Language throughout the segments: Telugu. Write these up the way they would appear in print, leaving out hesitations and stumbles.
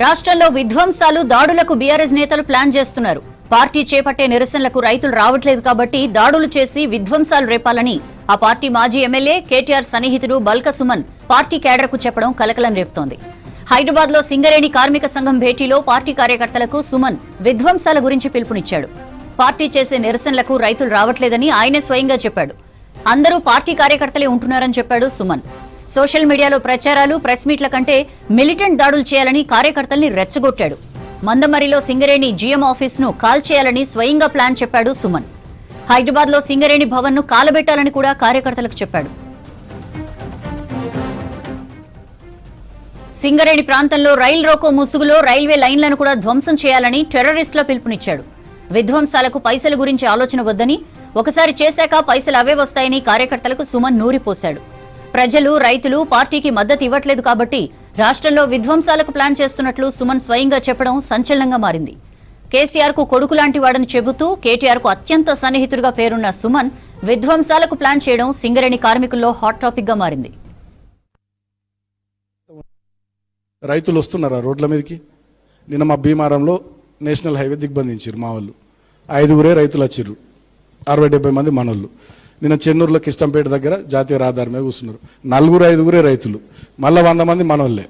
రాష్ట్రంలో విధ్వంసాలు దాడులకు బీఆర్ఎస్ నేతలు ప్లాన్ చేస్తున్నారు. పార్టీ చేపట్టే నిరసనలకు రైతులు రావట్లేదు కాబట్టి దాడులు చేసి విధ్వంసాలు రేపాలని ఆ పార్టీ మాజీ ఎమ్మెల్యే కేటీఆర్ సన్నిహితుడు బల్క సుమన్ పార్టీ కేడర్కు చెప్పడం కలకలం రేపుతోంది. హైదరాబాద్ లో సింగరేణి కార్మిక సంఘం భేటీలో పార్టీ కార్యకర్తలకు సుమన్ విధ్వంసాల గురించి పిలుపునిచ్చాడు. పార్టీ చేసే నిరసనలకు రైతులు రావట్లేదని ఆయనే స్వయంగా చెప్పాడు. అందరూ పార్టీ కార్యకర్తలే ఉంటున్నారని చెప్పాడు సుమన్. సోషల్ మీడియాలో ప్రచారాలు, ప్రెస్ మీట్ల కంటే మిలిటెంట్ దాడులు చేయాలని కార్యకర్తల్ని రెచ్చగొట్టాడు. మందమరిలో సింగరేణి జీఎం ఆఫీస్ ను కాల్ చేయాలని స్వయంగా ప్లాన్ చెప్పాడు సుమన్. హైదరాబాద్ లో సింగరేణి భవన్ ను కాలబెట్టాలని కూడా కార్యకర్తలకు చెప్పాడు. సింగరేణి ప్రాంతంలో రైలు రోకో ముసుగులో రైల్వే లైన్లను కూడా ధ్వంసం చేయాలని టెర్రరిస్టుల పిలుపునిచ్చాడు. విధ్వంసాలకు పైసల గురించి ఆలోచన వద్దని, ఒకసారి చేశాక పైసలు అవే వస్తాయని కార్యకర్తలకు సుమన్ నూరిపోశాడు. ప్రజలు, రైతులు పార్టీకి మద్దతు ఇవ్వట్లేదు కాబట్టి రాష్ట్రంలో విధ్వంసాలకు ప్లాన్ చేస్తున్నట్లు సుమన్ స్వయంగా చెప్పడం సంచలనంగా మారింది. కేసీఆర్ కు కొడుకు లాంటి వాడని చెబుతూ కేటీఆర్ కు అత్యంత సన్నిహితుడిగా పేరున్న సుమన్ విధ్వంసాలకు ప్లాన్ చేయడం సింగరేణి కార్మికుల్లో హాట్ టాపిక్ గా మారింది. రైతులు వస్తున్నారా రోడ్ల మీదకి? నిన్న మా భీమారంలో నేషనల్ హైవే దిగ్బంధించారు మా వాళ్ళు. 5గురే రైతులు వచ్చిర్రు, 60-70 మంది మనోళ్ళు. నిన్న చెన్నూరులో కిష్టంపేట దగ్గర జాతీయ రహదారి మీద కూర్చున్నారు. 4-5గురే రైతులు, మళ్ళీ 100 మంది మనోళ్ళే.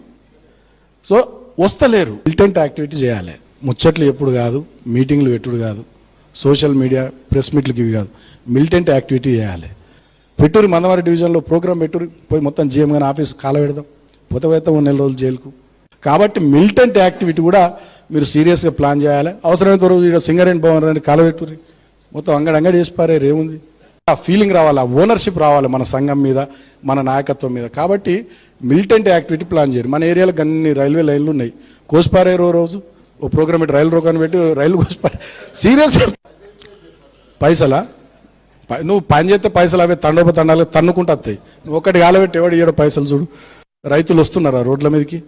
సో వస్తలేరు. మిలిటెంట్ యాక్టివిటీ చేయాలి. ముచ్చట్లు ఎప్పుడు కాదు, మీటింగ్లు పెట్టుడు కాదు, సోషల్ మీడియా ప్రెస్ మీట్లకి ఇవి కాదు, మిలిటెంట్ యాక్టివిటీ చేయాలి. పెట్టురి మందమరి డివిజన్లో ప్రోగ్రామ్ పెట్టురి, పోయి మొత్తం జీఎం గారి ఆఫీస్ కాలబెడదాం, పోతే 1 నెల రోజులు జైలుకు. కాబట్టి మిలిటెంట్ యాక్టివిటీ కూడా మీరు సీరియస్గా ప్లాన్ చేయాలి. అవసరమైతే రోజు ఇక్కడ సింగరేణి భవన్ కాలబెట్టురి, మొత్తం అంగడి చేసి పారేరు, ఏముంది? ఆ ఫీలింగ్ రావాలి, ఆ ఓనర్షిప్ రావాలి మన సంఘం మీద, మన నాయకత్వం మీద. కాబట్టి మిలిటెంట్ యాక్టివిటీ ప్లాన్ చేయరు. మన ఏరియాలో అన్ని రైల్వే లైన్లు ఉన్నాయి, కోసిపారేరు. రోజు ఓ ప్రోగ్రామ్ పెట్టి రైలు రోకాన్ని పెట్టి రైలు కోసిపారే. సీరియస్ పైసలా? నువ్వు పని చేస్తే పైసలు అవే తండాలు తన్నుకుంటూ వస్తాయి. నువ్వు ఒకటి కాలబెట్టి ఎవడు ఇయ్యడు పైసలు. చూడు, రైతులు వస్తున్నారా రోడ్ల మీదకి?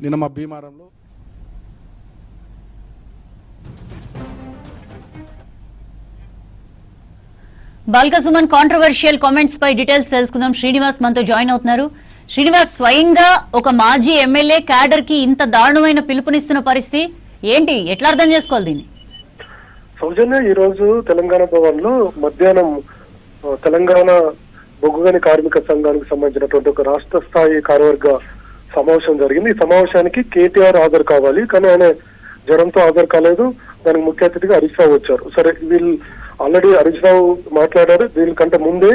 నిన్న మా భీమారంలో బాల్క సుమన్ కాంట్రవర్షియల్ కామెంట్స్ పై డీటెయిల్స్ తెలుసుకుందాం. శ్రీనివాస్ మనతో జాయిన్ అవుతున్నారు. శ్రీనివాస్, స్వయంగా ఒక మాజీ ఎమ్మెల్యే క్యాడర్ కి ఇంత దారుణమైన పిలుపునిస్తున్న పరిస్థితి ఏంటి? ఎట్లా అర్థం చేసుకోవాలి దీన్ని? సౌజన్య, ఈ రోజు తెలంగాణ భవన్ లో మధ్యాహ్నం తెలంగాణ బొగ్గుగని కార్మిక సంఘానికి సంబంధించినటువంటి ఒక రాష్ట్ర స్థాయి కార్యవర్గ సమావేశం జరిగింది. ఈ సమావేశానికి కేటీఆర్ హాజరు కావాలి, కానీ ఆయన జ్వరంతో హాజరు కాలేదు. దానికి ముఖ్య అతిథిగా హరీష్ రావు వచ్చారు. సరే, వీళ్ళు ఆల్రెడీ హరీష్ రావు మాట్లాడారు. దీనికంటే ముందే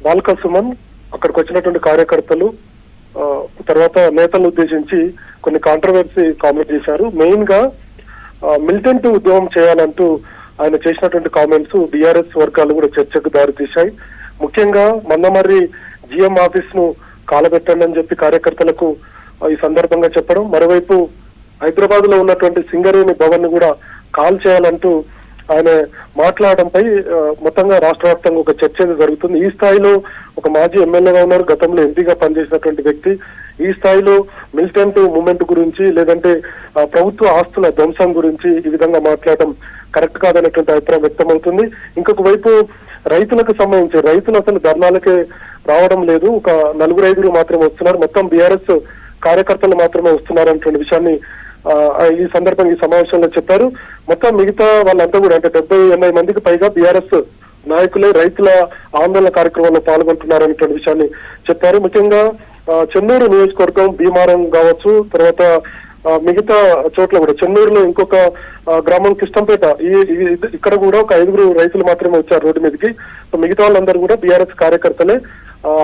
బాల్క సుమన్ అక్కడికి వచ్చినటువంటి కార్యకర్తలు తర్వాత నేతలను ఉద్దేశించి కొన్ని కాంట్రవర్సీ కామెంట్ చేశారు. మెయిన్ గా మిలిటెంట్ ఉద్యమం చేయాలంటూ ఆయన చేసినటువంటి కామెంట్స్ బీఆర్ఎస్ వర్గాలు కూడా చర్చకు దారితీశాయి. ముఖ్యంగా మందమర్రి జిఎం ఆఫీస్ ను కాలబెట్టండి అని చెప్పి కార్యకర్తలకు ఈ సందర్భంగా చెప్పడం, మరోవైపు హైదరాబాద్ లో ఉన్నటువంటి సింగరేణి భవన్ ను కూడా కాల్ చేయాలంటూ ఆయన మాట్లాడడంపై మొత్తంగా రాష్ట్ర వ్యాప్తంగా ఒక చర్చ జరుగుతుంది. ఈ స్థాయిలో ఒక మాజీ ఎమ్మెల్యేగా ఉన్నారు, గతంలో ఎంపీగా పనిచేసినటువంటి వ్యక్తి ఈ స్థాయిలో మిలిటెంట్ మూవ్మెంట్ గురించి లేదంటే ప్రభుత్వ ఆస్తుల ధ్వంసం గురించి ఈ విధంగా మాట్లాడడం కరెక్ట్ కాదనేటువంటి అభిప్రాయం వ్యక్తమవుతుంది. ఇంకొక వైపు రైతులకు సంబంధించి రైతులు అసలు ధర్నాలకే రావడం లేదు, ఒక 4-5 మాత్రమే వస్తున్నారు, మొత్తం బీఆర్ఎస్ కార్యకర్తలు మాత్రమే వస్తున్నారు అనేటువంటి విషయాన్ని ఈ సందర్భంగా ఈ సమావేశంలో చెప్పారు. మొత్తం మిగతా వాళ్ళంతా కూడా అంటే 70-80 మందికి పైగా బీఆర్ఎస్ నాయకులే రైతుల ఆందోళన కార్యక్రమంలో పాల్గొంటున్నారు అనేటువంటి విషయాన్ని చెప్పారు. ముఖ్యంగా చెన్నూరు నియోజకవర్గం భీమారం కావచ్చు, తర్వాత మిగతా చోట్ల కూడా చెన్నూరులో ఇంకొక గ్రామం కిష్టంపేట, ఇక్కడ కూడా ఒక 5 రైతులు మాత్రమే వచ్చారు రోడ్డు మీదకి. మిగతా వాళ్ళందరూ కూడా బీఆర్ఎస్ కార్యకర్తలే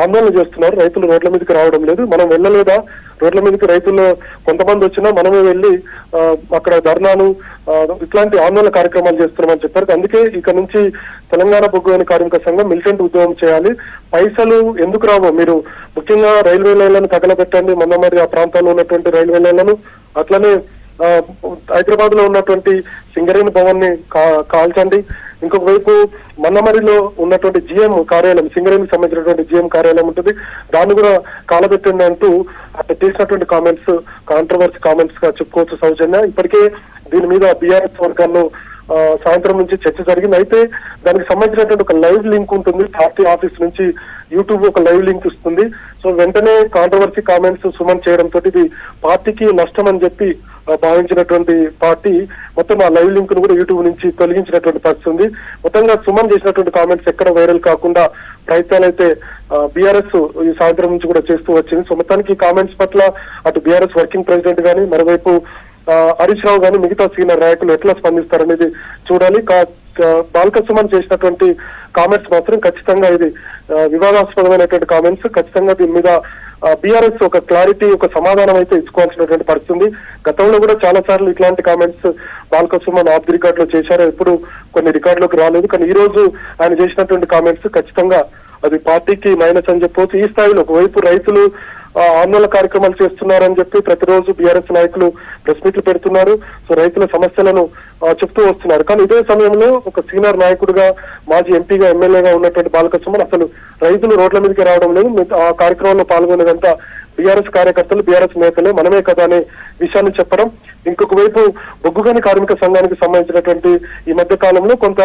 ఆందోళన చేస్తున్నారు. రైతులు రోడ్ల మీదకి రావడం లేదు. మనం వెళ్ళలేదా రోడ్ల మీదకి? రైతుల్లో కొంతమంది వచ్చినా మనమే వెళ్ళి అక్కడ ధర్నాలు ఇట్లాంటి ఆందోళన కార్యక్రమాలు చేస్తున్నామని చెప్పారు. అందుకే ఇక నుంచి తెలంగాణ బొగ్గుగని కార్మిక సంఘం మిలిటెంట్ ఉద్యమం చేయాలి. పైసలు ఎందుకు రావో, మీరు ముఖ్యంగా రైల్వే లైన్లను తగలబెట్టండి, మందమరి ఆ ప్రాంతాల్లో ఉన్నటువంటి రైల్వే లైన్లను, అట్లనే హైదరాబాద్ లో ఉన్నటువంటి సింగరేణి భవన్ ని కాల్చండి. ఇంకొక వైపు మందమరిలో ఉన్నటువంటి జిఎం కార్యాలయం, సింగరేణికి సంబంధించినటువంటి జిఎం కార్యాలయం ఉంటుంది, దాన్ని కూడా కాలబెట్టండి అంటూ అక్కడ చేసినటువంటి కామెంట్స్ కాంట్రవర్సీ కామెంట్స్ గా చెప్పుకోవచ్చు. సౌజన్య, ఇప్పటికే దీని మీద బీఆర్ఎస్ వర్గాల్లో సాయంత్రం నుంచి చర్చ జరిగింది. అయితే దానికి సంబంధించినటువంటి ఒక లైవ్ లింక్ ఉంటుంది, పార్టీ ఆఫీస్ నుంచి యూట్యూబ్ ఒక లైవ్ లింక్ ఇస్తుంది. సో వెంటనే కాంట్రవర్సీ కామెంట్స్ సుమన్ చేయడంతో ఇది పార్టీకి నష్టం అని చెప్పి భావించినటువంటి పార్టీ మొత్తం ఆ లైవ్ లింక్ ను కూడా యూట్యూబ్ నుంచి తొలగించినటువంటి పరిస్థితి ఉంది. మొత్తంగా సుమన్ చేసినటువంటి కామెంట్స్ ఎక్కడ వైరల్ కాకుండా ప్రయత్నాలు అయితే బీఆర్ఎస్ ఈ సాయంత్రం నుంచి కూడా చేస్తూ వచ్చింది. సో మొత్తానికి ఈ కామెంట్స్ పట్ల అటు బీఆర్ఎస్ వర్కింగ్ ప్రెసిడెంట్ గానీ, మరోవైపు హరీష్ రావు గానీ మిగతా సీనియర్ నాయకులు ఎట్లా స్పందిస్తారనేది చూడాలి. బాల్క సుమన్ చేసినటువంటి కామెంట్స్ మాత్రం ఖచ్చితంగా ఇది వివాదాస్పదమైనటువంటి కామెంట్స్. ఖచ్చితంగా దీని మీద బీఆర్ఎస్ ఒక క్లారిటీ, ఒక సమాధానం అయితే ఇచ్చుకోవాల్సినటువంటి పరిస్థితి ఉంది. గతంలో కూడా చాలా సార్లు ఇట్లాంటి comments Balka Suman of the record లో చేశారు, ఎప్పుడు కొన్ని రికార్డులోకి రాలేదు. కానీ ఈ రోజు ఆయన చేసినటువంటి కామెంట్స్ ఖచ్చితంగా అది పార్టీకి మైనస్ అని చెప్పవచ్చు. ఈ స్థాయిలో ఒకవైపు రైతులు ఆందోళన కార్యక్రమాలు చేస్తున్నారని చెప్పి ప్రతిరోజు బీఆర్ఎస్ నాయకులు ప్రెస్ మీట్లు పెడుతున్నారు. సో రైతుల సమస్యలను చెప్తూ వస్తున్నారు. కానీ ఇదే సమయంలో ఒక సీనియర్ నాయకుడిగా, మాజీ ఎంపీగా, ఎమ్మెల్యేగా ఉన్నటువంటి బాల్క సుమన్ అసలు రైతులు రోడ్ల మీదకి రావడం లేదు, ఆ కార్యక్రమంలో పాల్గొనేదంతా బీఆర్ఎస్ కార్యకర్తలు, బీఆర్ఎస్ నేతలే, మనమే కదా అనే విషయాన్ని చెప్పడం. ఇంకొక వైపు బొగ్గుగని కార్మిక సంఘానికి సంబంధించినటువంటి ఈ మధ్య కాలంలో కొంత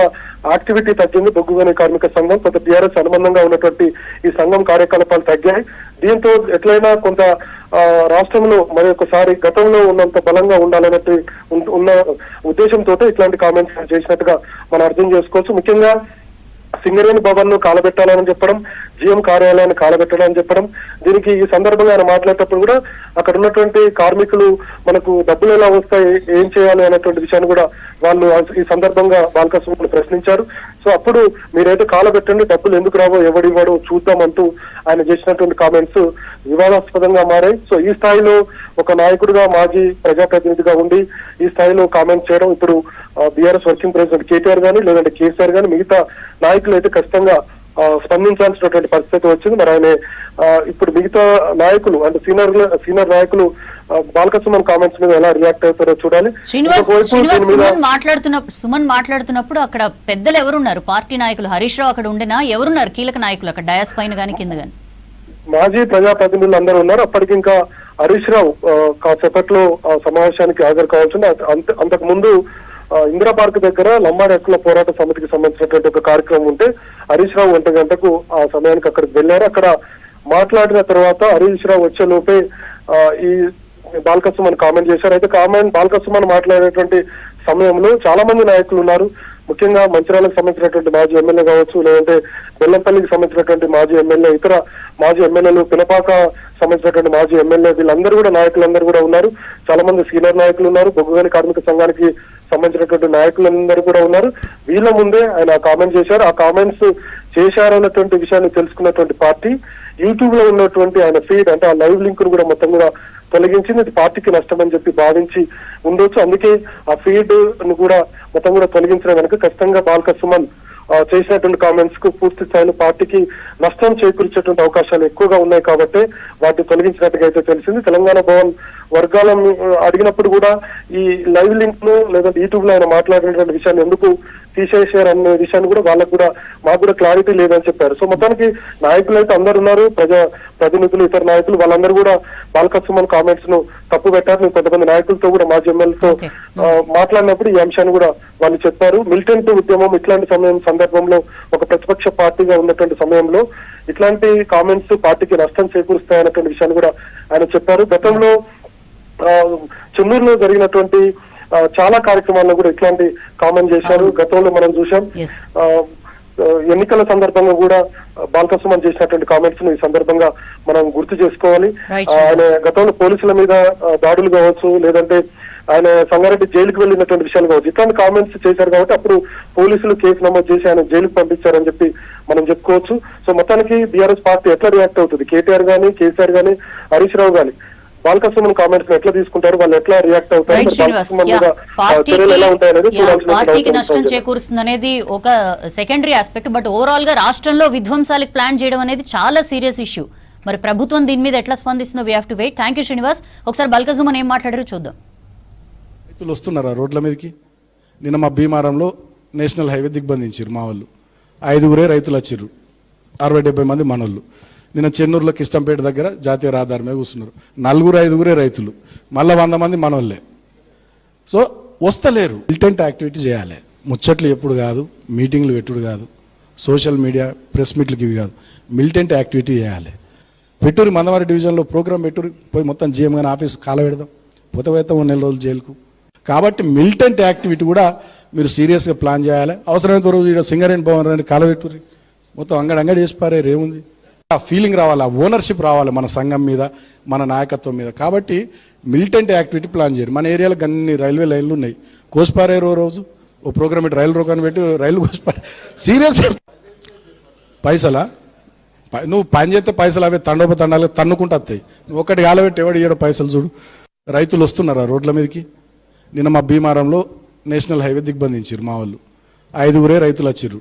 యాక్టివిటీ తగ్గింది. బొగ్గుగని కార్మిక సంఘం కొంత బీఆర్ఎస్ అనుబంధంగా ఉన్నటువంటి ఈ సంఘం కార్యకలాపాలు తగ్గాయి. దీంతో ఎట్లయినా కొంత రాష్ట్రంలో మరి ఒకసారి గతంలో ఉన్నంత బలంగా ఉండాలన్నట్టు ఉన్న ఉద్దేశంతో ఇట్లాంటి కామెంట్స్ చేసినట్టుగా మనం అర్థం చేసుకోవచ్చు. ముఖ్యంగా సింగరేణి భవన్ ను కాలబెట్టాలని చెప్పడం, జీఎం కార్యాలయాన్ని కాలబెట్టాలని చెప్పడం. దీనికి ఈ సందర్భంగా ఆయన మాట్లాడేటప్పుడు కూడా అక్కడ ఉన్నటువంటి కార్మికులు మనకు డబ్బులు ఎలా వస్తాయి, ఏం చేయాలి అనేటువంటి విషయాన్ని కూడా వాళ్ళు ఈ సందర్భంగా బాల్క సుమన్ ప్రశ్నించారు. సో అప్పుడు మీరైతే కాలబెట్టండి, డబ్బులు ఎందుకు రావో ఎవడివ్వడో చూద్దామంటూ ఆయన చేసినటువంటి కామెంట్స్ వివాదాస్పదంగా మారాయి. సో ఈ స్థాయిలో ఒక నాయకుడిగా, మాజీ ప్రజాప్రతినిధిగా ఉండి ఈ స్థాయిలో కామెంట్ చేయడం ఇప్పుడు బీఆర్ఎస్ వర్కింగ్ ప్రెసిడెంట్ కేటీఆర్ గానీ, లేదంటే కేసీఆర్ గానీ, మిగతా నాయకులు అయితే ఖచ్చితంగా స్పందించాల్సినటువంటి పరిస్థితి వచ్చింది. మరి ఆయన ఇప్పుడు మిగతా నాయకులు అంటే సీనియర్ నాయకులు బాల్క సుమన్ కామెంట్స్ మీద ఎలా రియాక్ట్ అవుతారో చూడాలి. సుమన్ మాట్లాడుతున్నప్పుడు అక్కడ పెద్దలు ఎవరున్నారు? పార్టీ నాయకులు హరీష్ రావు అక్కడ ఉండేనా? ఎవరున్నారు కీలక నాయకులు అక్కడ డయాస్ పైన గానీ కింద గానీ? మాజీ ప్రజాప్రతినిధులు అందరూ ఉన్నారు. అప్పటికి ఇంకా హరీష్ రావు కాసేపట్లో సమావేశానికి హాజరు కావాల్సింది. అంతకు ముందు ఇందిరా పార్క్ దగ్గర లంబాడి హక్కుల పోరాట సమితికి సంబంధించినటువంటి ఒక కార్యక్రమం ఉంటే హరీష్ రావు 1 గంటకు ఆ సమయానికి అక్కడికి వెళ్లారు. అక్కడ మాట్లాడిన తర్వాత హరీష్ రావు వచ్చే లోపే ఈ బాల్క సుమన్ కామెంట్ చేశారు. అయితే బాల్క సుమన్ మాట్లాడేటువంటి సమయంలో చాలా మంది నాయకులు ఉన్నారు. ముఖ్యంగా మంచిర్యాలకు సంబంధించినటువంటి మాజీ ఎమ్మెల్యే కావచ్చు, లేదంటే బెల్లంపల్లికి సంబంధించినటువంటి మాజీ ఎమ్మెల్యే, ఇతర మాజీ ఎమ్మెల్యేలు, పినపాక సంబంధించినటువంటి మాజీ ఎమ్మెల్యే, వీళ్ళందరూ కూడా నాయకులందరూ కూడా ఉన్నారు. చాలా మంది సీనియర్ నాయకులు ఉన్నారు. బొగ్గుగని కార్మిక సంఘానికి సంబంధించినటువంటి నాయకులందరూ కూడా ఉన్నారు. వీళ్ళ ముందే ఆయన కామెంట్ చేశారు. ఆ కామెంట్స్ చేశారన్నటువంటి విషయాన్ని తెలుసుకున్నటువంటి పార్టీ యూట్యూబ్ లో ఉన్నటువంటి ఆయన ఫీడ్ అంటే ఆ లైవ్ లింక్ ను కూడా మొత్తం కూడా తొలగించింది. ఇది పార్టీకి నష్టం అని చెప్పి భావించి ఉండొచ్చు. అందుకే ఆ ఫీడ్ ను కూడా మొత్తం కూడా తొలగించడం కనుక ఖచ్చితంగా బాల్క సుమన్ చేసినటువంటి కామెంట్స్ కు పూర్తి స్థాయిలో పార్టీకి నష్టం చేకూర్చేటువంటి అవకాశాలు ఎక్కువగా ఉన్నాయి కాబట్టి వాటిని తొలగించినట్టుగా అయితే తెలిసింది. తెలంగాణ భవన్ వర్గాల అడిగినప్పుడు కూడా ఈ లైవ్ లింక్ ను లేదంటే యూట్యూబ్ లో ఆయన మాట్లాడినటువంటి విషయాన్ని ఎందుకు తీసేసారు అనే విషయాన్ని కూడా వాళ్ళకు కూడా మాకు కూడా క్లారిటీ లేదని చెప్పారు. సో మొత్తానికి నాయకులు అయితే అందరు ఉన్నారు, ప్రతినిధులు, ఇతర నాయకులు వాళ్ళందరూ కూడా బాల్క సుమన్ కామెంట్స్ ను తప్పు పెట్టారు. నేను కొంతమంది నాయకులతో కూడా మాజీ ఎమ్మెల్యేతో మాట్లాడినప్పుడు ఈ అంశాన్ని కూడా వాళ్ళు చెప్పారు. మిలిటెంట్ ఉద్యమం ఇట్లాంటి సందర్భంలో ఒక ప్రతిపక్ష పార్టీగా ఉన్నటువంటి సమయంలో ఇట్లాంటి కామెంట్స్ పార్టీకి నష్టం చేకూరుస్తాయన్నటువంటి విషయాన్ని కూడా ఆయన చెప్పారు. గతంలో చెన్నూరులో జరిగినటువంటి చాలా కార్యక్రమాల్లో కూడా ఇట్లాంటి కామెంట్ చేశారు. గతంలో మనం చూసాం. ఎన్నికల సందర్భంగా కూడా బాల్క సుమన్ చేసినటువంటి కామెంట్స్ ను ఈ సందర్భంగా మనం గుర్తు చేసుకోవాలి. ఆయన గతంలో పోలీసుల మీద దాడులు కావచ్చు, లేదంటే ఆయన సంగారెడ్డి జైలుకు వెళ్ళినటువంటి విషయాలు కావచ్చు, ఇట్లాంటి కామెంట్స్ చేశారు కాబట్టి అప్పుడు పోలీసులు కేసు నమోదు చేసి ఆయన జైలుకు పంపించారని చెప్పి మనం చెప్పుకోవచ్చు. సో మొత్తానికి బీఆర్ఎస్ పార్టీ ఎట్లా రియాక్ట్ అవుతుంది, కేటీఆర్ గానీ, కేసీఆర్ గానీ, హరీష్ రావు గానీ బాల్క సుమన్ కామెంట్స్ ఎట్లా తీసుకుంటారు, వాళ్ళు ఎట్లా రియాక్ట్ అవుతారు, పార్టీకి నష్టం చేకూరుస్తుంది అనేది ఒక సెకండరీ ఆస్పెక్ట్. బట్ ఓవరాల్ గా రాష్ట్రంలో విధ్వంసాలకు ప్లాన్ చేయడం అనేది చాలా సీరియస్ ఇష్యూ. మరి ప్రభుత్వం దీని మీద ఎట్లా స్పందిస్తుందో we have to wait. Thank you Srinivas. ఒకసారి బాల్క సుమన్ ఏం మాట్లాడారో చూద్దాం. రైతులు వస్తున్నారా రోడ్ల మీదకి? నిన్న మా భీమారంలో నేషనల్ హైవే దిగ్బంధించారు మా వాళ్ళు. 5 రైతులు వచ్చిర్రు, 60-70 మంది మనోళ్ళు. నిన్న చెన్నూరులో కిష్టంపేట దగ్గర జాతీయ రహదారి మీద కూర్చున్నారు. 4-5 రైతులు, మళ్ళీ 100 మంది మనోళ్ళే. సో వస్తలేరు. మిలిటెంట్ యాక్టివిటీ చేయాలి. ముచ్చట్లు ఎప్పుడు కాదు, మీటింగ్లు పెట్టుడు కాదు, సోషల్ మీడియా ప్రెస్ మీట్లకి ఇవి కాదు, మిలిటెంట్ యాక్టివిటీ చేయాలి. పెట్టురి మందవారి డివిజన్లో ప్రోగ్రామ్ పెట్టురి, పోయి మొత్తం జీఎం గారి ఆఫీస్ కాల పెడదాం, పోతే 1 నెల రోజులు జైలుకు. కాబట్టి మిలిటెంట్ యాక్టివిటీ కూడా మీరు సీరియస్గా ప్లాన్ చేయాలి. అవసరమైతే రోజు ఇక్కడ సింగరేణి భవన్ అని కాల పెట్టురి, మొత్తం అంగడి చేసి పారేరు, ఏముంది. ఆ ఫీలింగ్ రావాలి, ఆ ఓనర్షిప్ రావాలి మన సంఘం మీద, మన నాయకత్వం మీద. కాబట్టి మిలిటెంట్ యాక్టివిటీ ప్లాన్ చేయరు. మన ఏరియాలో అన్ని రైల్వే లైన్లు ఉన్నాయి, కోసిపారేరు రోజు ఓ ప్రోగ్రామ్ పెట్టి రైలు రోకాన్ని పెట్టి రైలు కోసిపారే. సీరియస్ పైసలా? నువ్వు పని చేస్తే పైసలు అవే తండాలు తన్నుకుంటూ వస్తాయి. నువ్వు ఒకటి కాలబెట్టి ఎవడు ఇయ్యడం పైసలు చూడు. రైతులు వస్తున్నారా రోడ్ల మీదకి? నిన్న మా భీమారంలో నేషనల్ హైవే దిగ్బంధించారు మా వాళ్ళు. 5 రైతులు వచ్చిర్రు,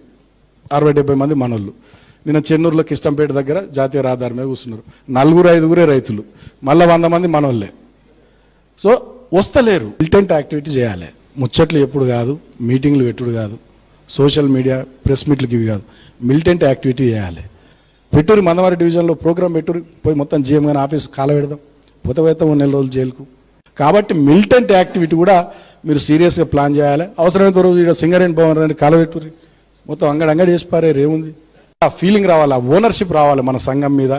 60-70 మంది మనోళ్ళు. నిన్న చెన్నూరులో కిష్టంపేట దగ్గర జాతీయ రహదారి మీద కూర్చున్నారు. 4-5 రైతులు, మళ్ళీ 100 మంది మనోళ్ళే. సో వస్తలేరు. మిలిటెంట్ యాక్టివిటీ చేయాలి. ముచ్చట్లు ఎప్పుడు కాదు, మీటింగ్లు పెట్టుడు కాదు, సోషల్ మీడియా ప్రెస్ మీట్లకి ఇవి కాదు, మిలిటెంట్ యాక్టివిటీ చేయాలి. పెట్టురి మందవారి డివిజన్లో ప్రోగ్రామ్ పెట్టురి, పోయి మొత్తం జీఎం గారి ఆఫీస్ కాల పెడదాం, పోతే 1 నెల రోజులు జైలుకు. కాబట్టి మిలిటెంట్ యాక్టివిటీ కూడా మీరు సీరియస్గా ప్లాన్ చేయాలి. అవసరమైతే రోజు ఇక్కడ సింగరేణి భవన్ అని కాల పెట్టురి, మొత్తం అంగడి చేసి పారేరు, ఏముంది. ఆ ఫీలింగ్ రావాలి, ఆ ఓనర్షిప్ రావాలి మన సంఘం మీద,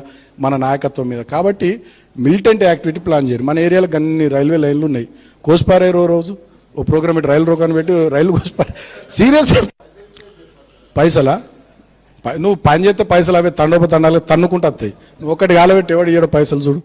మన నాయకత్వం మీద. కాబట్టి మిలిటెంట్ యాక్టివిటీ ప్లాన్ చేయరు. మన ఏరియాలో అన్ని రైల్వే లైన్లు ఉన్నాయి, కోసిపారేరు రోజు ఓ ప్రోగ్రామ్ పెట్టి రైలు రోకాన్ని పెట్టి రైలు కోసిపారే. సీరియస్ పైసలా? నువ్వు పని చేస్తే పైసలు అవే తండాలు తన్నుకుంటూ వస్తాయి. నువ్వు ఒకటి కాలబెట్టి ఎవడు ఇయ్యడం పైసలు చూడు.